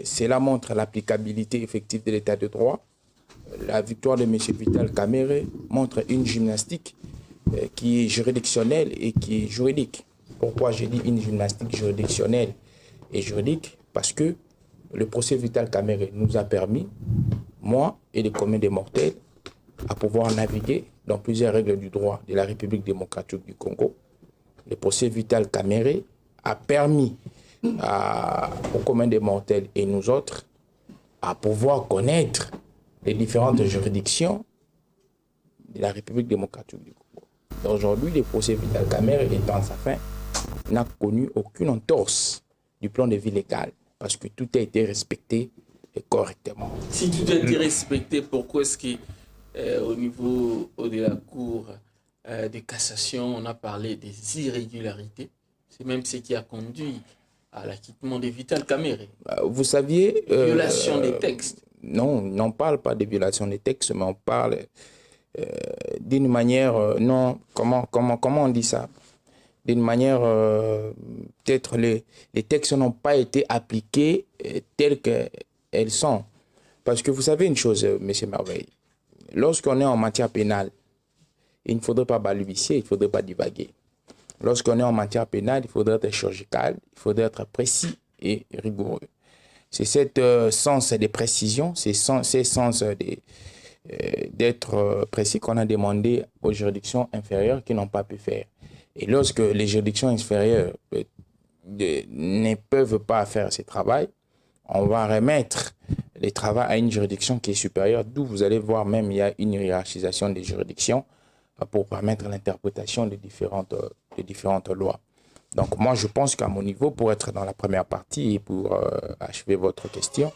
cela montre l'applicabilité effective de l'état de droit. La victoire de M. Vital Kamerhe montre une gymnastique qui est juridictionnelle et qui est juridique. Pourquoi j'ai dit une gymnastique juridictionnelle et juridique? Parce que le procès Vital Kamerhe nous a permis, moi et les communs des mortels, à pouvoir naviguer dans plusieurs règles du droit de la République démocratique du Congo. Le procès Vital Kamerhe a permis aux communs des mortels et nous autres à pouvoir connaître les différentes juridictions de la République démocratique du Congo. Aujourd'hui, le procès Vital Kamerhe étant à sa fin, n'a connu aucune entorse du plan de vie légal parce que tout a été respecté correctement. Si tout a été respecté, pourquoi est-ce qu'au niveau de la Cour de cassation, on a parlé des irrégularités? C'est même ce qui a conduit à l'acquittement de Vital Kamerhe. Vous saviez... violation des textes. Non, on n'en parle pas de violation des textes, mais on parle d'une manière... non, comment on dit ça? D'une manière... peut-être les textes n'ont pas été appliqués tels qu'elles sont. Parce que vous savez une chose, M. Merveille, lorsqu'on est en matière pénale, il ne faudrait pas balbutier, il ne faudrait pas divaguer. Lorsqu'on est en matière pénale, il faudrait être chirurgical, il faudrait être précis et rigoureux. C'est cette sens de précision, c'est ces sens d'être précis qu'on a demandé aux juridictions inférieures qui n'ont pas pu faire. Et lorsque les juridictions inférieures ne peuvent pas faire ce travail, on va remettre le travail à une juridiction qui est supérieure, d'où vous allez voir même il y a une hiérarchisation des juridictions pour permettre l'interprétation de différentes lois. Donc moi je pense qu'à mon niveau, pour être dans la première partie et pour achever votre question,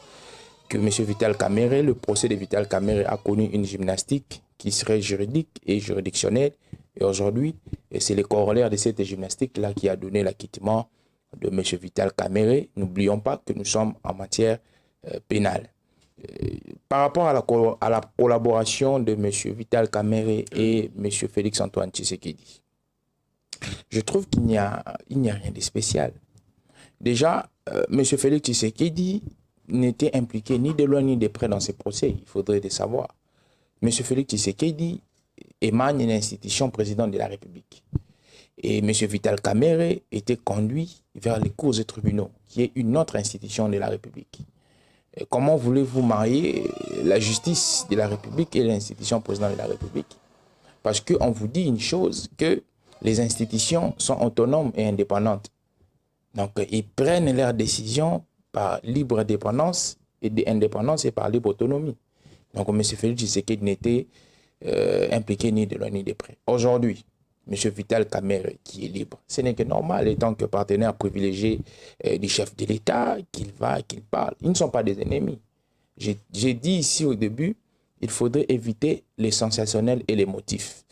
que M. Vital Kamerhe, le procès de Vital Kamerhe a connu une gymnastique qui serait juridique et juridictionnelle. Et aujourd'hui, c'est le corollaire de cette gymnastique-là qui a donné l'acquittement de M. Vital Kamerhe. N'oublions pas que nous sommes en matière pénale. Par rapport à la collaboration de M. Vital Kamerhe et M. Félix Antoine Tshisekedi, je trouve qu'il n'y a rien de spécial. Déjà, M. Félix Tshisekedi n'était impliqué ni de loin ni de près dans ces procès, il faudrait le savoir. M. Félix Tshisekedi émane d'une institution président de la République. Et M. Vital Kamerhe était conduit vers les cours et tribunaux, qui est une autre institution de la République. Et comment voulez-vous marier la justice de la République et l'institution président de la République? Parce qu'on vous dit une chose, que les institutions sont autonomes et indépendantes. Donc, ils prennent leurs décisions par libre indépendance et par libre autonomie. Donc, M. Félix Tshisekedi n'était impliqué ni de loin ni de près. Aujourd'hui, M. Vital Kamerhe, qui est libre, ce n'est que normal, étant que partenaire privilégié du chef de l'État, qu'il parle. Ils ne sont pas des ennemis. J'ai dit ici au début, il faudrait éviter les sensationnels et les motifs.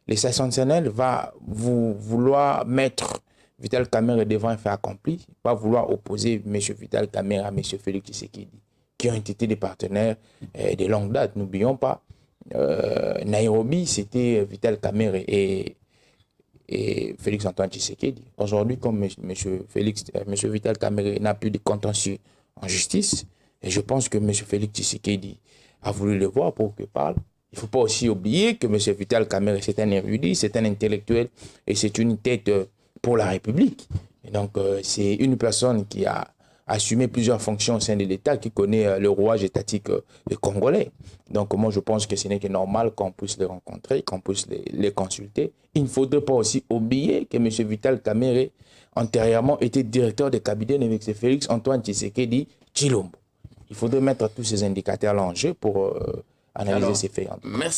Les sensationnels va vouloir mettre Vital Kamerhe devant un fait accompli, va vouloir opposer M. Vital Kamerhe à M. Félix Tshisekedi, qui ont été des partenaires de longue date. N'oublions pas, Nairobi, c'était Vital Kamerhe et Félix Antoine Tshisekedi. Aujourd'hui, comme M. Vital Kamerhe n'a plus de contentieux en justice, et je pense que M. Félix Tshisekedi a voulu le voir pour qu'il parle. Il ne faut pas aussi oublier que M. Vital Kamerhe, c'est un érudit, c'est un intellectuel et c'est une tête pour la République. Et donc, c'est une personne qui a assumé plusieurs fonctions au sein de l'État, qui connaît le rouage étatique congolais. Donc, moi, je pense que ce n'est que normal qu'on puisse les rencontrer, qu'on puisse les consulter. Il ne faudrait pas aussi oublier que M. Vital Kamerhe, antérieurement, était directeur de cabinet de M. Félix Antoine Tshisekedi Tshilombo. Il faudrait mettre tous ces indicateurs-là en jeu pour analyser ces faits. Merci.